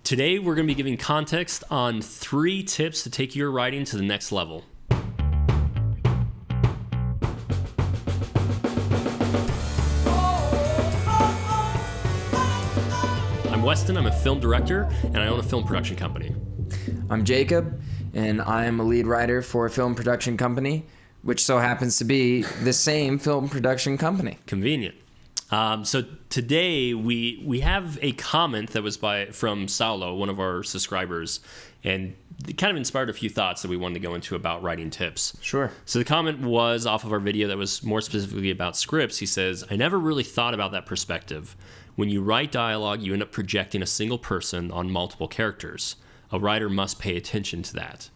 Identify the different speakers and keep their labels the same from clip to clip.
Speaker 1: Today, we're going to be giving context on 3 tips to take your writing to the next level. I'm Weston, I'm a film director, and I own a film production company.
Speaker 2: I'm Jacob, and I'm a lead writer for a film production company, which so happens to be the same film production company.
Speaker 1: Convenient. So today we have a comment that was from Saulo, one of our subscribers, and it kind of inspired a few thoughts that we wanted to go into about writing tips.
Speaker 2: Sure.
Speaker 1: So the comment was off of our video that was more specifically about scripts. He says, I never really thought about that perspective. When you write dialogue, you end up projecting a single person on multiple characters. A writer must pay attention to that.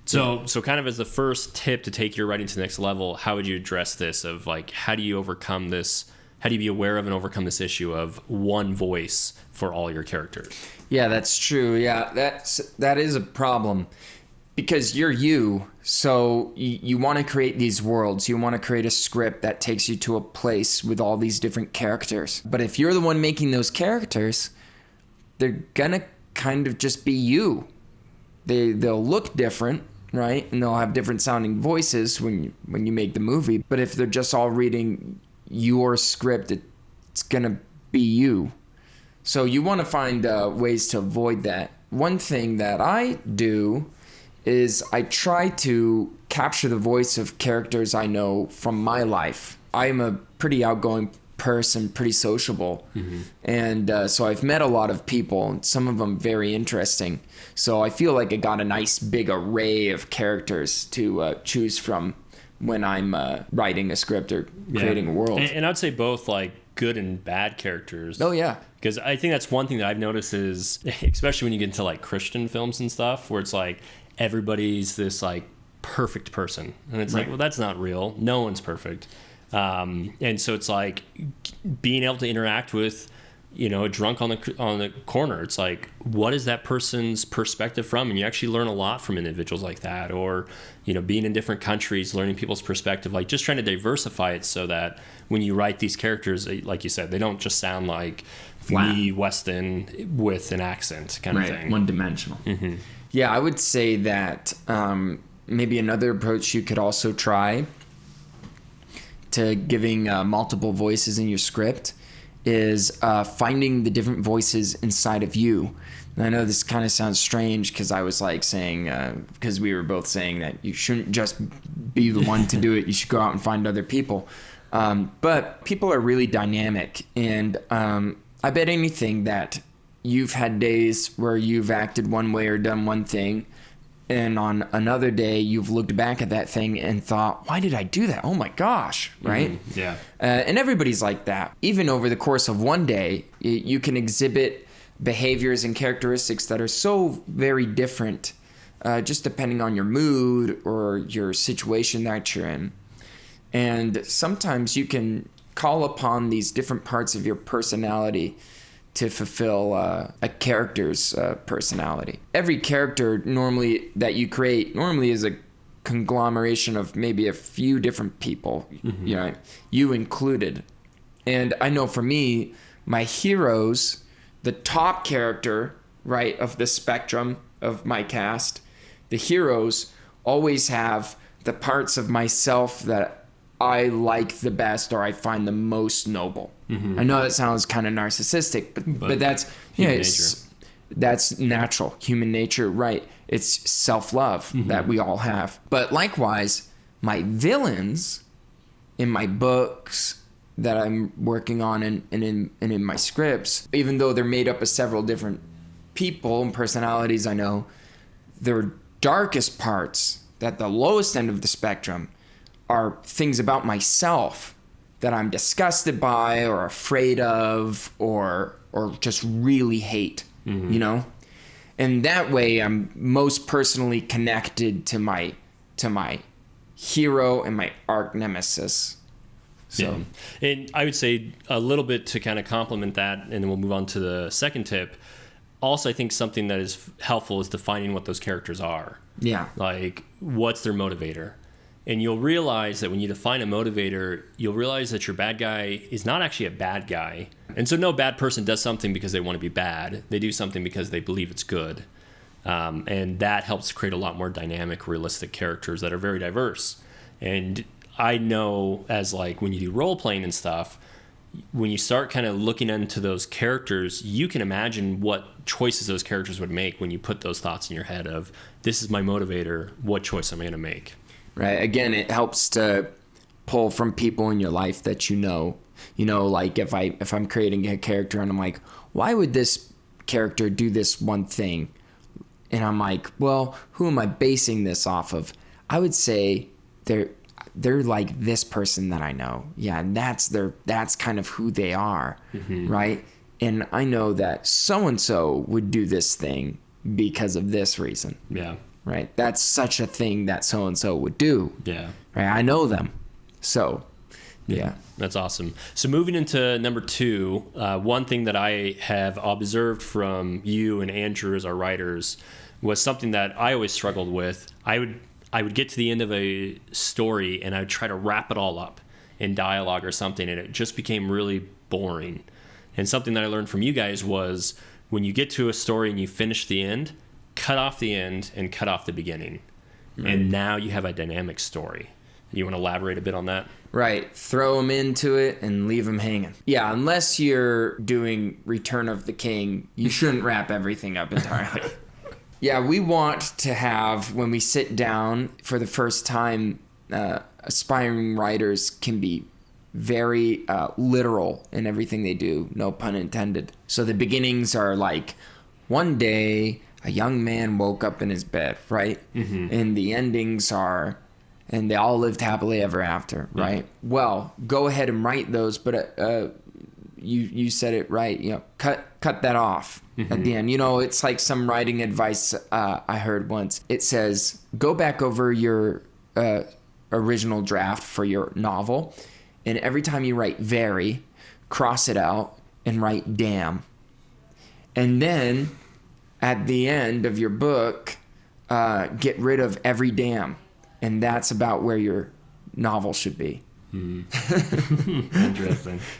Speaker 1: So kind of as the first tip to take your writing to the next level, how would you address this of like, how do you overcome this? How do you be aware of and overcome this issue of one voice for all your characters?
Speaker 2: Yeah, that's true. Yeah, that is a problem because you're you. So you want to create these worlds. You want to create a script that takes you to a place with all these different characters. But if you're the one making those characters, they're going to kind of just be you. They'll look different. Right, and they'll have different sounding voices when you make the movie. But if they're just all reading your script, it's gonna be you. So you want to find ways to avoid that. One thing that I do is I try to capture the voice of characters I know from my life. I'm a pretty outgoing person, pretty sociable, and so I've met a lot of people, and some of them very interesting. So I feel like I got a nice big array of characters to choose from when I'm writing a script or creating a world.
Speaker 1: And I'd say both like good and bad characters.
Speaker 2: Oh yeah,
Speaker 1: because I think that's one thing that I've noticed is, especially when you get into like Christian films and stuff, where it's like everybody's this like perfect person, and it's like, well, that's not real. No one's perfect. And so it's like being able to interact with, a drunk on the corner. It's like, what is that person's perspective from? And you actually learn a lot from individuals like that, or, being in different countries, learning people's perspective, like just trying to diversify it so that when you write these characters, like you said, they don't just sound like me, Weston, with an accent kind of thing.
Speaker 2: One dimensional. Mm-hmm. Yeah, I would say that maybe another approach you could also try to giving multiple voices in your script is finding the different voices inside of you. And I know this kind of sounds strange because I was like saying, because we were both saying that you shouldn't just be the one to do it, you should go out and find other people. But people are really dynamic, and I bet anything that you've had days where you've acted one way or done one thing, and on another day, you've looked back at that thing and thought, why did I do that? Oh my gosh, right?
Speaker 1: Mm-hmm. Yeah.
Speaker 2: And everybody's like that. Even over the course of one day, you can exhibit behaviors and characteristics that are so very different, just depending on your mood or your situation that you're in. And sometimes you can call upon these different parts of your personality to fulfill a character's personality. Every character that you create is a conglomeration of maybe a few different people, you included. And I know for me, my heroes, the top character, right, of the spectrum of my cast, the heroes always have the parts of myself that I like the best or I find the most noble. I know that sounds kind of narcissistic, but that's that's natural, human nature, right? It's self-love that we all have. But likewise, my villains in my books that I'm working on and in my scripts, even though they're made up of several different people and personalities, I know their darkest parts, at the lowest end of the spectrum, are things about myself that I'm disgusted by or afraid of or just really hate, And that way I'm most personally connected to my hero and my arch nemesis. So,
Speaker 1: yeah. And I would say a little bit to kind of complement that, and then we'll move on to the second tip. Also, I think something that is helpful is defining what those characters are.
Speaker 2: Yeah.
Speaker 1: Like, what's their motivator? And you'll realize that when you define a motivator, you'll realize that your bad guy is not actually a bad guy. And so no bad person does something because they want to be bad. They do something because they believe it's good. And that helps create a lot more dynamic, realistic characters that are very diverse. And I know as like when you do role playing and stuff, when you start kind of looking into those characters, you can imagine what choices those characters would make when you put those thoughts in your head of, this is my motivator, what choice am I going to make?
Speaker 2: Right. Again, it helps to pull from people in your life that you know. You know, like if I'm creating a character and I'm like, why would this character do this one thing? And I'm like, well, who am I basing this off of? I would say they're like this person that I know. Yeah, and that's kind of who they are, right? And I know that so-and-so would do this thing because of this reason.
Speaker 1: Yeah.
Speaker 2: Right? That's such a thing that so-and-so would do.
Speaker 1: Yeah.
Speaker 2: Right? I know them. So, yeah.
Speaker 1: That's awesome. So moving into number 2, one thing that I have observed from you and Andrew as our writers was something that I always struggled with. I would get to the end of a story and I would try to wrap it all up in dialogue or something, and it just became really boring. And something that I learned from you guys was when you get to a story and you finish the end, cut off the end and cut off the beginning. And now you have a dynamic story. You want to elaborate a bit on that?
Speaker 2: Right. Throw them into it and leave them hanging. Yeah, unless you're doing Return of the King, you shouldn't wrap everything up entirely. Yeah, we want to have, when we sit down for the first time, aspiring writers can be very literal in everything they do, no pun intended. So the beginnings are like, one day a young man woke up in his bed, right? And the endings are, and they all lived happily ever after, right? Well, go ahead and write those, but you said it right. You know, cut that off at the end. You know, it's like some writing advice I heard once. It says, go back over your original draft for your novel, and every time you write very, cross it out and write damn. And then at the end of your book, get rid of every damn. And that's about where your novel should be.
Speaker 1: Interesting.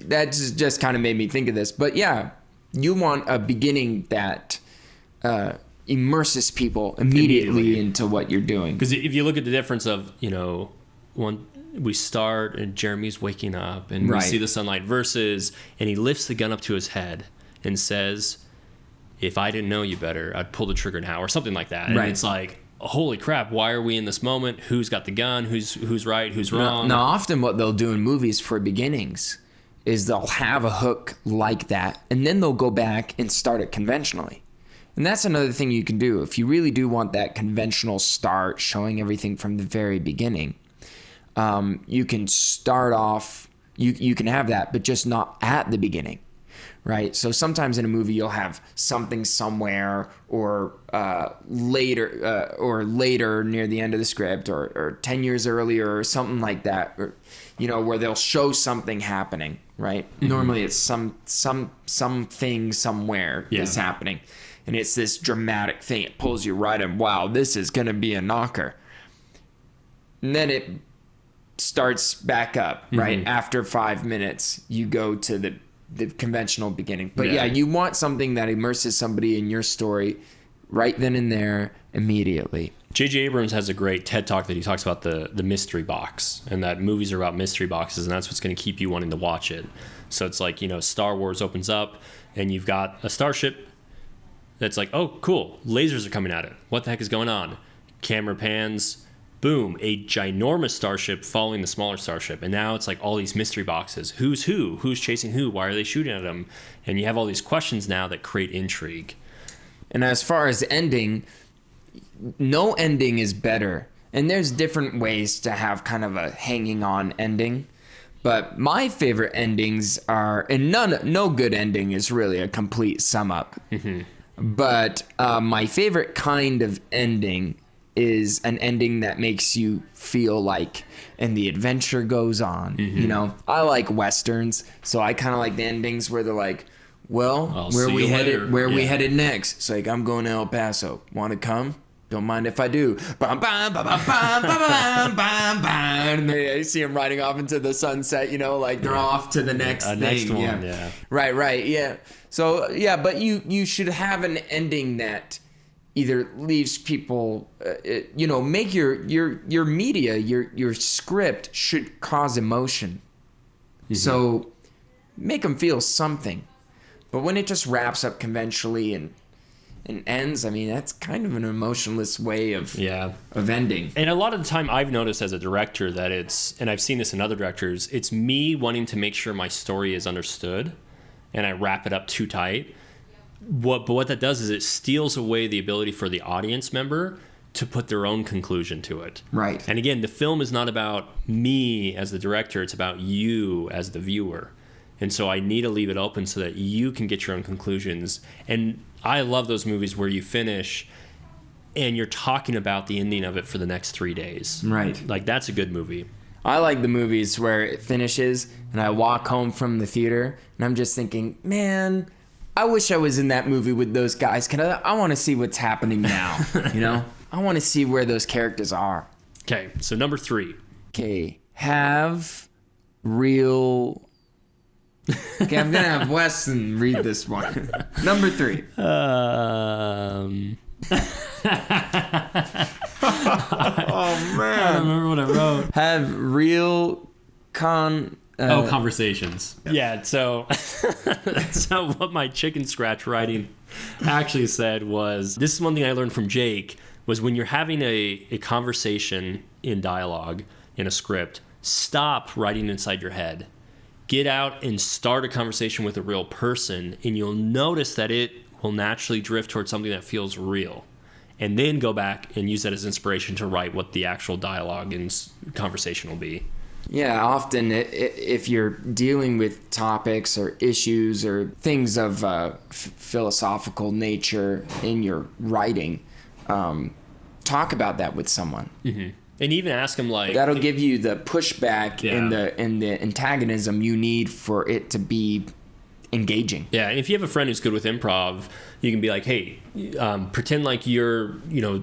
Speaker 2: That just kind of made me think of this. But yeah, you want a beginning that immerses people immediately into what you're doing.
Speaker 1: Because if you look at the difference of, you know, when we start and Jeremy's waking up and we see the sunlight versus, and he lifts the gun up to his head and says, if I didn't know you better, I'd pull the trigger now, or something like that. And it's like, holy crap, why are we in this moment? Who's got the gun? Who's right? Who's wrong?
Speaker 2: Now, often what they'll do in movies for beginnings is they'll have a hook like that, and then they'll go back and start it conventionally. And that's another thing you can do. If you really do want that conventional start, showing everything from the very beginning, you can start off, you can have that, but just not at the beginning. Right. So sometimes in a movie you'll have something somewhere or later near the end of the script or 10 years earlier or something like that, or, you know, where they'll show something happening. Right. Normally it's something somewhere is happening, and it's this dramatic thing. It pulls you right in. Wow, this is going to be a knocker. And then it starts back up. Right. After 5 minutes, you go to the conventional beginning. But yeah, you want something that immerses somebody in your story right then and there immediately.
Speaker 1: J.J. Abrams has a great TED Talk that he talks about the mystery box, and that movies are about mystery boxes, and that's what's going to keep you wanting to watch it. So it's like, you know, Star Wars opens up and you've got a starship that's like, oh, cool, lasers are coming at it. What the heck is going on? Camera pans, boom, a ginormous starship following the smaller starship. And now it's like all these mystery boxes. Who's who? Who's chasing who? Why are they shooting at them? And you have all these questions now that create intrigue.
Speaker 2: And as far as ending, no ending is better. And there's different ways to have kind of a hanging on ending. But my favorite endings are, and no good ending is really a complete sum up. But my favorite kind of ending is an ending that makes you feel like, and the adventure goes on. You know, I like Westerns, so I kind of like the endings where they're like, well, where we headed next? It's like, I'm going to El Paso. Want to come? Don't mind if I do. Bum, bum, bum, bum, bum, bum, bum, bum. And you see them riding off into the sunset, like they're off to the next thing.
Speaker 1: Next one, yeah.
Speaker 2: Right, yeah. So, yeah, but you should have an ending that either leaves people, make your media, your script should cause emotion. Mm-hmm. So make them feel something. But when it just wraps up conventionally and ends, I mean, that's kind of an emotionless way of ending.
Speaker 1: And a lot of the time I've noticed as a director that and I've seen this in other directors, it's me wanting to make sure my story is understood and I wrap it up too tight. But what that does is it steals away the ability for the audience member to put their own conclusion to it.
Speaker 2: Right.
Speaker 1: And again, the film is not about me as the director, it's about you as the viewer. And so I need to leave it open so that you can get your own conclusions. And I love those movies where you finish and you're talking about the ending of it for the next 3 days.
Speaker 2: Right.
Speaker 1: Like, that's a good movie.
Speaker 2: I like the movies where it finishes and I walk home from the theater and I'm just thinking, man, I wish I was in that movie with those guys. I want to see what's happening now, I want to see where those characters are.
Speaker 1: Okay, so number 3.
Speaker 2: Okay, have real... Okay, I'm going to have Weston read this one. Number 3.
Speaker 1: Oh, man. I don't remember what I wrote.
Speaker 2: Have real
Speaker 1: conversations. Yeah, so what my chicken scratch writing actually said was, this is one thing I learned from Jake, was when you're having a conversation in dialogue, in a script, stop writing inside your head. Get out and start a conversation with a real person, and you'll notice that it will naturally drift towards something that feels real. And then go back and use that as inspiration to write what the actual dialogue and conversation will be.
Speaker 2: Yeah, often if you're dealing with topics or issues or things of philosophical nature in your writing, talk about that with someone.
Speaker 1: Mm-hmm. And even ask them, like...
Speaker 2: That'll give you the pushback and the antagonism you need for it to be engaging.
Speaker 1: Yeah, and if you have a friend who's good with improv, you can be like, hey, pretend like you're,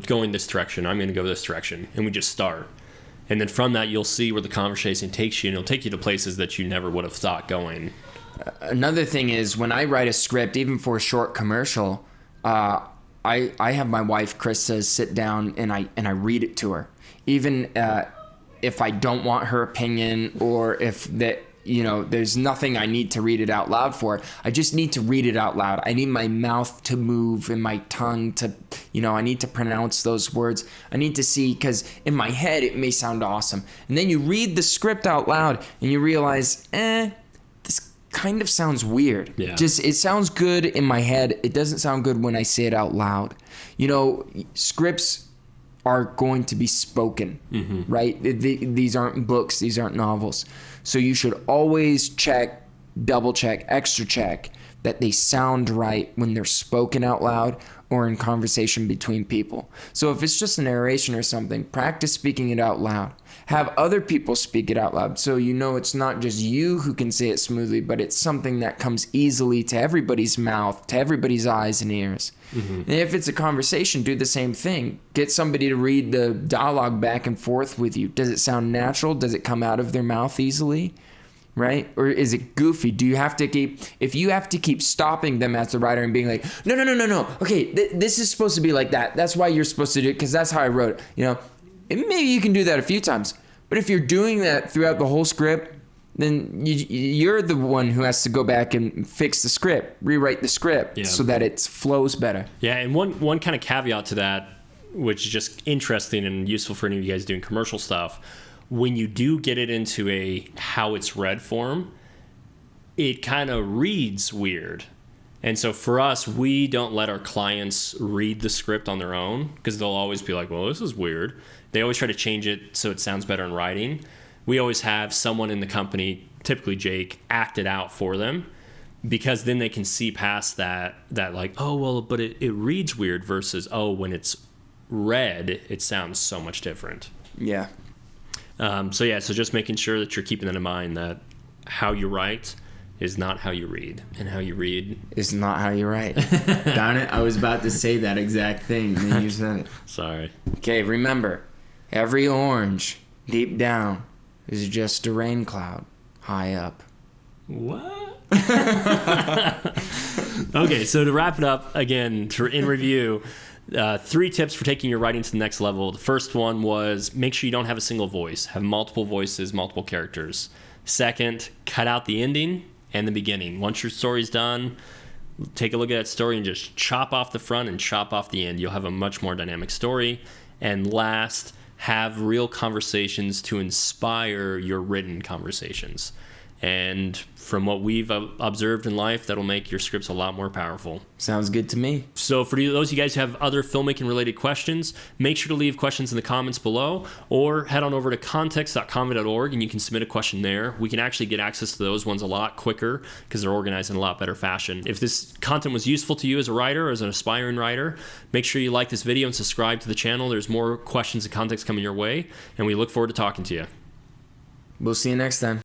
Speaker 1: going this direction. I'm going to go this direction. And we just start. And then from that, you'll see where the conversation takes you, and it'll take you to places that you never would have thought going.
Speaker 2: Another thing is, when I write a script, even for a short commercial, I have my wife, Krista, sit down and I read it to her. Even if I don't want her opinion, or if there's nothing I need to read it out loud for, I just need to read it out loud. I need my mouth to move and my tongue to, I need to pronounce those words. I need to see, because in my head it may sound awesome. And then you read the script out loud and you realize, this kind of sounds weird.
Speaker 1: Yeah.
Speaker 2: It sounds good in my head. It doesn't sound good when I say it out loud. Scripts are going to be spoken, mm-hmm. right? These aren't books. These aren't novels. So you should always check, double check, extra check that they sound right when they're spoken out loud or in conversation between people. So if it's just a narration or something, practice speaking it out loud. Have other people speak it out loud, so it's not just you who can say it smoothly, but it's something that comes easily to everybody's mouth, to everybody's eyes and ears. Mm-hmm. And if it's a conversation, do the same thing. Get somebody to read the dialogue back and forth with you. Does it sound natural? Does it come out of their mouth easily? Right? Or is it goofy? If you have to keep stopping them as the writer and being like, no. Okay, this is supposed to be like that. That's why you're supposed to do it, because that's how I wrote it. And maybe you can do that a few times. But if you're doing that throughout the whole script, then you're the one who has to go back and fix the script, rewrite the script so that it flows better.
Speaker 1: Yeah, and one kind of caveat to that, which is just interesting and useful for any of you guys doing commercial stuff, when you do get it into a how it's read form, it kind of reads weird. And so for us, we don't let our clients read the script on their own, because they'll always be like, well, this is weird. They always try to change it so it sounds better in writing. We always have someone in the company, typically Jake, act it out for them, because then they can see past that like, oh, well, but it reads weird versus, oh, when it's read, it sounds so much different.
Speaker 2: Yeah.
Speaker 1: So just making sure that you're keeping that in mind, that how you write is not how you read, and how you read
Speaker 2: is not how you write. Darn it, I was about to say that exact thing, and then you said it.
Speaker 1: Sorry.
Speaker 2: Okay, remember, every orange deep down is just a rain cloud high up.
Speaker 1: What? Okay, so to wrap it up, again, in review, 3 tips for taking your writing to the next level. The first one was make sure you don't have a single voice. Have multiple voices, multiple characters. Second, cut out the ending and the beginning. Once your story's done, take a look at that story and just chop off the front and chop off the end. You'll have a much more dynamic story. And last, have real conversations to inspire your written conversations. And from what we've observed in life, that'll make your scripts a lot more powerful.
Speaker 2: Sounds good to me.
Speaker 1: So for those of you guys who have other filmmaking related questions, make sure to leave questions in the comments below, or head on over to context.comv.org and you can submit a question there. We can actually get access to those ones a lot quicker because they're organized in a lot better fashion. If this content was useful to you as a writer or as an aspiring writer, make sure you like this video and subscribe to the channel. There's more questions and context coming your way, and we look forward to talking to you.
Speaker 2: We'll see you next time.